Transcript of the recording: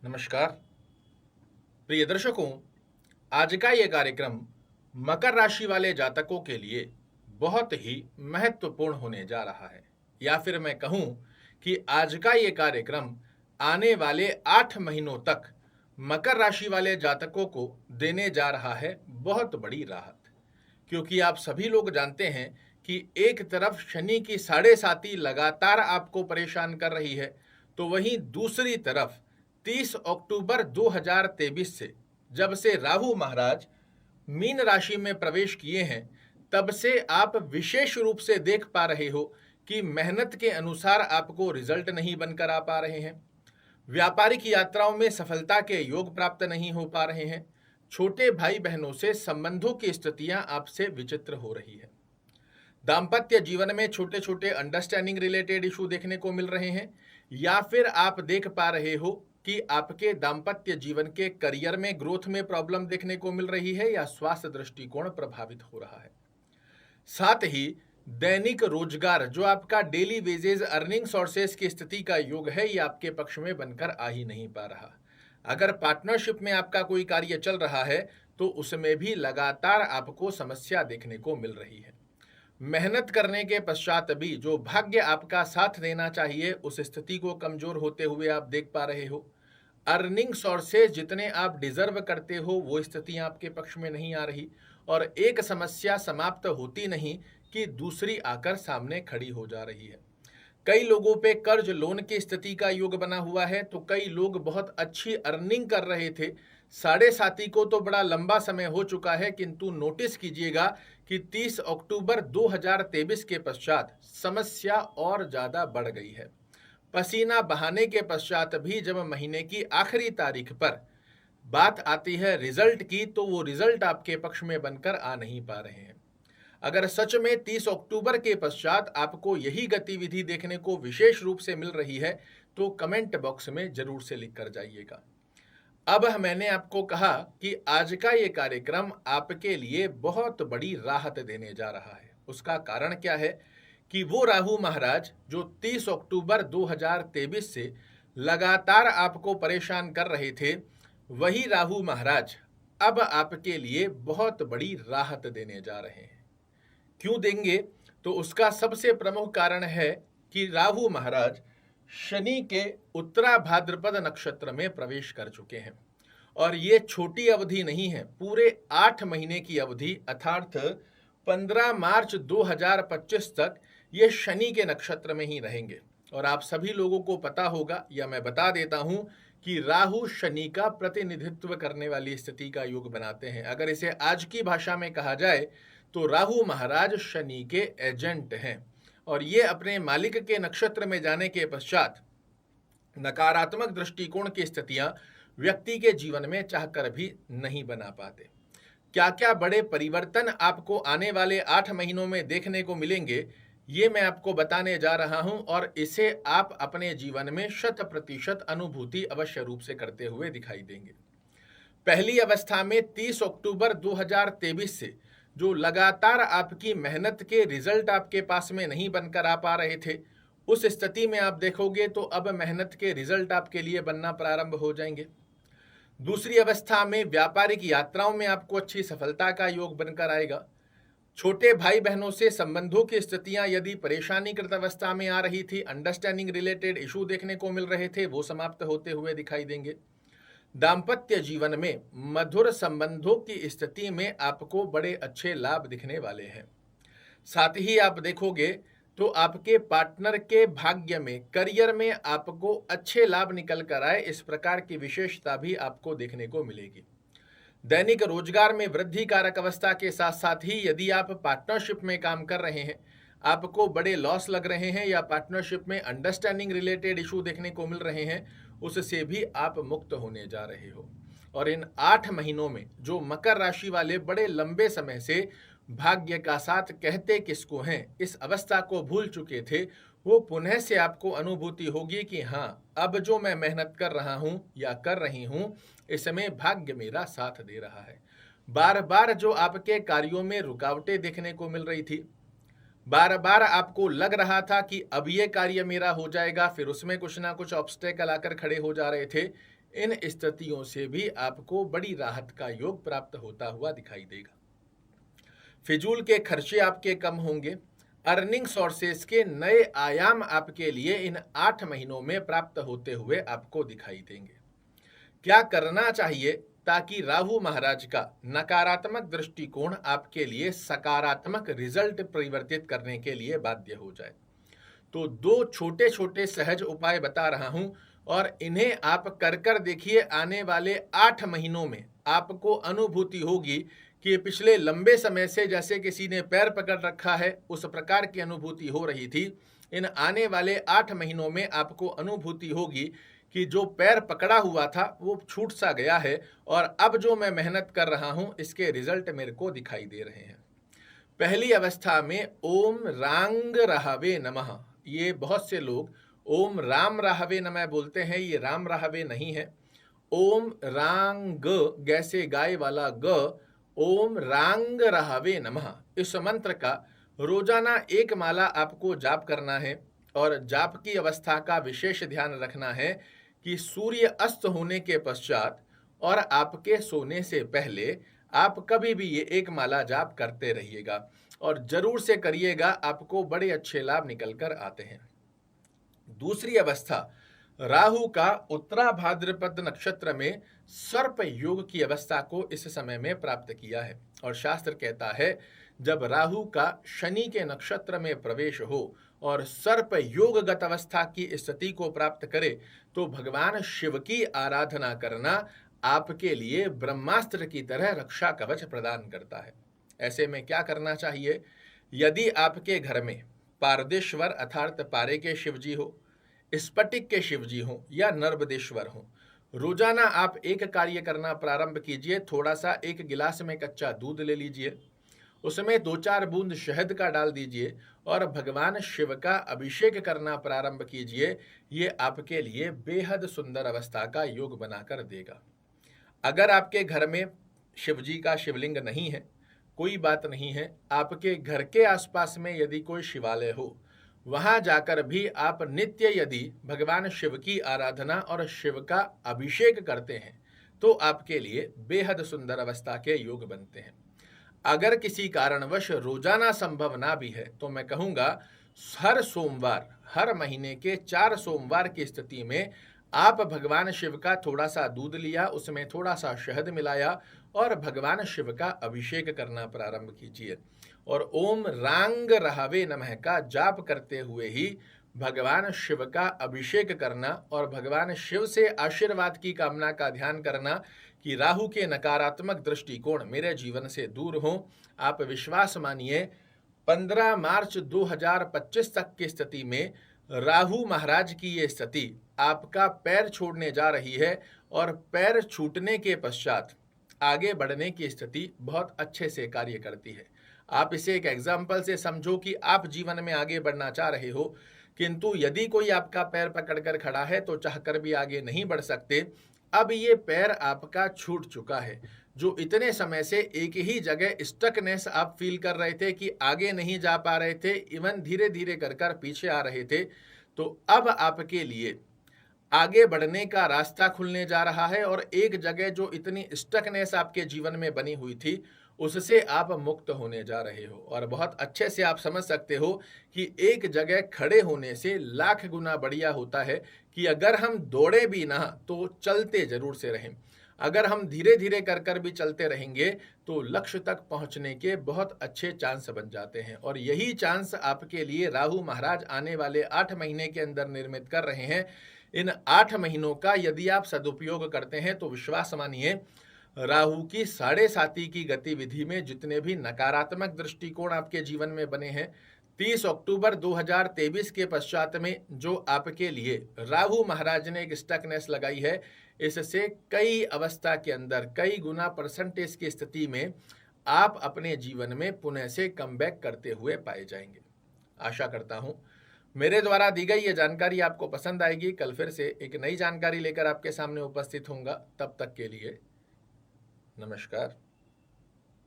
नमस्कार प्रिय दर्शकों। आज का ये कार्यक्रम मकर राशि वाले जातकों के लिए बहुत ही महत्वपूर्ण होने जा रहा है, या फिर मैं कहूं कि आज का ये कार्यक्रम आने वाले 8 महीनों तक मकर राशि वाले जातकों को देने जा रहा है बहुत बड़ी राहत। क्योंकि आप सभी लोग जानते हैं कि एक तरफ शनि की साढ़े साती लगातार आपको परेशान कर रही है, तो वहीं दूसरी तरफ 30 अक्टूबर 2023 से जब से राहु महाराज मीन राशि में प्रवेश किए हैं, तब से आप विशेष रूप से देख पा रहे हो कि मेहनत के अनुसार आपको रिजल्ट नहीं बनकर आ पा रहे हैं। व्यापारिक यात्राओं में सफलता के योग प्राप्त नहीं हो पा रहे हैं। छोटे भाई बहनों से संबंधों की स्थितियां आपसे विचित्र हो रही है। दाम्पत्य जीवन में छोटे छोटे अंडरस्टैंडिंग रिलेटेड इशू देखने को मिल रहे हैं, या फिर आप देख पा रहे हो कि आपके दाम्पत्य जीवन के करियर में ग्रोथ में प्रॉब्लम देखने को मिल रही है, या स्वास्थ्य दृष्टिकोण प्रभावित हो रहा है। साथ ही दैनिक रोजगार जो आपका डेली वेजेज अर्निंग सोर्सेस की स्थिति का योग है, ये आपके पक्ष में बनकर आ ही नहीं पा रहा। अगर पार्टनरशिप में आपका कोई कार्य चल रहा है तो उसमें भी लगातार आपको समस्या देखने को मिल रही है। मेहनत करने के पश्चात भी जो भाग्य आपका साथ देना चाहिए, उस स्थिति को कमजोर होते हुए आप देख पा रहे हो। अर्निंग सोर्सेज जितने आप डिजर्व करते हो वो स्थिति आपके पक्ष में नहीं आ रही, और एक समस्या समाप्त होती नहीं कि दूसरी आकर सामने खड़ी हो जा रही है। कई लोगों पे कर्ज लोन की स्थिति का योग बना हुआ है, तो कई लोग बहुत अच्छी अर्निंग कर रहे थे। साढ़े साती को तो बड़ा लंबा समय हो चुका है, किंतु नोटिस कीजिएगा कि 30 अक्टूबर 2023 के पश्चात समस्या और ज़्यादा बढ़ गई है। पसीना बहाने के पश्चात भी जब महीने की आखिरी तारीख पर बात आती है रिजल्ट की, तो वो रिजल्ट आपके पक्ष में बनकर आ नहीं पा रहे हैं। अगर सच में 30 अक्टूबर के पश्चात आपको यही गतिविधि देखने को विशेष रूप से मिल रही है, तो कमेंट बॉक्स में जरूर से लिख कर जाइएगा। अब मैंने आपको कहा कि आज का ये कार्यक्रम आपके लिए बहुत बड़ी राहत देने जा रहा है। उसका कारण क्या है कि वो राहु महाराज जो 30 अक्टूबर 2023 से लगातार आपको परेशान कर रहे थे, वही राहु महाराज अब आपके लिए बहुत बड़ी राहत देने जा रहे हैं। क्यों देंगे? तो उसका सबसे प्रमुख कारण है कि राहु महाराज शनि के उत्तरा भाद्रपद नक्षत्र में प्रवेश कर चुके हैं, और ये छोटी अवधि नहीं है, पूरे 8 महीने की अवधि अर्थात 15 मार्च 2025 तक ये शनि के नक्षत्र में ही रहेंगे। और आप सभी लोगों को पता होगा, या मैं बता देता हूं कि राहु शनि का प्रतिनिधित्व करने वाली स्थिति का योग बनाते हैं। अगर इसे आज की भाषा में कहा जाए तो राहु महाराज शनि के एजेंट हैं, और ये अपने मालिक के नक्षत्र में जाने के पश्चात नकारात्मक दृष्टिकोण की स्थितियां व्यक्ति के जीवन में चाहकर भी नहीं बना पाते। क्या क्या बड़े परिवर्तन आपको आने वाले 8 महीनों में देखने को मिलेंगे, ये मैं आपको बताने जा रहा हूं, और इसे आप अपने जीवन में 100% अनुभूति अवश्य रूप से करते हुए दिखाई देंगे। पहली अवस्था में 30 अक्टूबर 2023 से जो लगातार आपकी मेहनत के रिजल्ट आपके पास में नहीं बनकर आ पा रहे थे, उस स्थिति में आप देखोगे तो अब मेहनत के रिजल्ट आपके लिए बनना प्रारंभ हो जाएंगे। दूसरी अवस्था में व्यापारिक यात्राओं में आपको अच्छी सफलता का योग बनकर आएगा। छोटे भाई बहनों से संबंधों की स्थितियां यदि परेशानीकृत अवस्था में आ रही थी, अंडरस्टैंडिंग रिलेटेड इशू देखने को मिल रहे थे, वो समाप्त होते हुए दिखाई देंगे। दाम्पत्य जीवन में मधुर संबंधों की स्थिति में आपको बड़े अच्छे लाभ दिखने वाले हैं। साथ ही आप देखोगे तो आपके पार्टनर के भाग्य में, करियर में आपको अच्छे लाभ निकल कर आए, इस प्रकार की विशेषता भी आपको देखने को मिलेगी। दैनिक रोजगार में वृद्धि कारक अवस्था के साथ साथ ही यदि आप पार्टनरशिप में काम कर रहे हैं, आपको बड़े लॉस लग रहे हैं, या पार्टनरशिप में अंडरस्टैंडिंग रिलेटेड इशू देखने को मिल रहे हैं, उससे भी आप मुक्त होने जा रहे हो। और इन 8 महीनों में जो मकर राशि वाले बड़े लंबे समय से भाग्य का साथ कहते किसको हैं, इस अवस्था को भूल चुके थे, वो पुनः से आपको अनुभूति होगी कि हाँ, अब जो मैं मेहनत कर रहा हूं या कर रही हूं, इसमें भाग्य मेरा साथ दे रहा है। बार बार जो आपके कार्यों में रुकावटें देखने को मिल रही थी, बार बार आपको लग रहा था कि अब ये कार्य मेरा हो जाएगा, फिर उसमें कुछ ना कुछ ऑब्स्टेकल आकर खड़े हो जा रहे थे, इन स्थितियों से भी आपको बड़ी राहत का योग प्राप्त होता हुआ दिखाई देगा। फिजूल के खर्चे आपके कम होंगे। अर्निंग सोर्सेस के नए आयाम आपके लिए इन 8 महीनों में प्राप्त होते हुए आपको दिखाई देंगे। क्या करना चाहिए ताकि राहु महाराज का नकारात्मक दृष्टिकोण आपके लिए सकारात्मक रिजल्ट परिवर्तित करने के लिए बाध्य हो जाए? तो 2 छोटे छोटे सहज उपाय बता रहा हूं और इन्हें आप कर देखिए। आने वाले 8 महीनों में आपको अनुभूति होगी कि पिछले लंबे समय से जैसे किसी ने पैर पकड़ रखा है उस प्रकार की अनुभूति हो रही थी। इन आने वाले 8 महीनों में आपको अनुभूति होगी कि जो पैर पकड़ा हुआ था वो छूट सा गया है और अब जो मैं मेहनत कर रहा हूं इसके रिजल्ट मेरे को दिखाई दे रहे हैं। पहली अवस्था में ओम रांग राहवे नमः, ये बहुत से लोग ओम राम राहवे नमः बोलते हैं, ये राम राहवे नहीं है। ओम रांग गैसे गाय वाला ग, ओम रांग राहवे नमः, इस मंत्र का रोजाना 1 माला आपको जाप करना है। और जाप की अवस्था का विशेष ध्यान रखना है कि सूर्य अस्त होने के पश्चात और आपके सोने से पहले आप कभी भी ये 1 माला जाप करते रहिएगा और जरूर से करिएगा, आपको बड़े अच्छे लाभ निकल कर आते हैं। दूसरी अवस्था, राहु का उत्तरा भाद्रपद नक्षत्र में सर्प योग की अवस्था को इस समय में प्राप्त किया है। और शास्त्र कहता है जब राहु का शनि के नक्षत्र में प्रवेश हो और सर्प योगगत अवस्था की स्थिति को प्राप्त करे तो भगवान शिव की आराधना करना आपके लिए ब्रह्मास्त्र की तरह रक्षा कवच प्रदान करता है। ऐसे में क्या करना चाहिए? यदि आपके घर में पारदेश्वर अर्थात पारे के शिवजी हो, स्फटिक के शिवजी हो या नर्मदेश्वर हो, रोजाना आप एक कार्य करना प्रारंभ कीजिए। थोड़ा सा 1 गिलास में कच्चा दूध ले लीजिए, उसमें 2-4 बूंद शहद का डाल दीजिए और भगवान शिव का अभिषेक करना प्रारंभ कीजिए। ये आपके लिए बेहद सुंदर अवस्था का योग बनाकर देगा। अगर आपके घर में शिवजी का शिवलिंग नहीं है, कोई बात नहीं है, आपके घर के आसपास में यदि कोई शिवालय हो, वहां जाकर भी आप नित्य यदि भगवान शिव की आराधना और शिव का अभिषेक करते हैं तो आपके लिए बेहद सुंदर अवस्था के योग बनते हैं। अगर किसी कारणवश रोजाना संभव ना भी है तो मैं कहूंगा हर सोमवार, हर महीने के 4 सोमवार की स्थिति में आप भगवान शिव का थोड़ा सा दूध लिया, उसमें थोड़ा सा शहद मिलाया और भगवान शिव का अभिषेक करना प्रारंभ कीजिए। और ओम रांग राहवे नमः का जाप करते हुए ही भगवान शिव का अभिषेक करना और भगवान शिव से आशीर्वाद की कामना का ध्यान करना कि राहु के नकारात्मक दृष्टिकोण मेरे जीवन से दूर हों। आप विश्वास मानिए 15 मार्च 2025 तक की स्थिति में राहु महाराज की ये स्थिति आपका पैर छोड़ने जा रही है और पैर छूटने के पश्चात आगे बढ़ने की स्थिति बहुत अच्छे से कार्य करती है। आप इसे एक एग्जाम्पल से समझो कि आप जीवन में आगे बढ़ना चाह रहे हो, किंतु यदि कोई आपका पैर पकड़कर खड़ा है तो चाहकर भी आगे नहीं बढ़ सकते। अब ये पैर आपका छूट चुका है, जो इतने समय से एक ही जगह स्टकनेस आप फील कर रहे थे कि आगे नहीं जा पा रहे थे, इवन धीरे धीरे कर पीछे आ रहे थे, तो अब आपके लिए आगे बढ़ने का रास्ता खुलने जा रहा है और एक जगह जो इतनी स्टकनेस आपके जीवन में बनी हुई थी उससे आप मुक्त होने जा रहे हो। और बहुत अच्छे से आप समझ सकते हो कि एक जगह खड़े होने से लाख गुना बढ़िया होता है कि अगर हम दौड़े भी ना तो चलते जरूर से रहें। अगर हम धीरे धीरे कर भी चलते रहेंगे तो लक्ष्य तक पहुंचने के बहुत अच्छे चांस बन जाते हैं। और यही चांस आपके लिए राहु महाराज आने वाले 8 महीने के अंदर निर्मित कर रहे हैं। इन 8 महीनों का यदि आप सदुपयोग करते हैं तो विश्वास मानिए राहु की 7.5 की गतिविधि में जितने भी नकारात्मक दृष्टिकोण आपके जीवन में बने हैं, 30 अक्टूबर 2023 के पश्चात में जो आपके लिए राहु महाराज ने एक स्टकनेस लगाई है, इससे कई अवस्था के अंदर कई गुना परसेंटेज की स्थिति में आप अपने जीवन में पुनः से कमबैक करते हुए पाए जाएंगे। आशा करता हूं मेरे द्वारा दी गई ये जानकारी आपको पसंद आएगी। कल फिर से एक नई जानकारी लेकर आपके सामने उपस्थित होऊंगा। तब तक के लिए नमस्कार।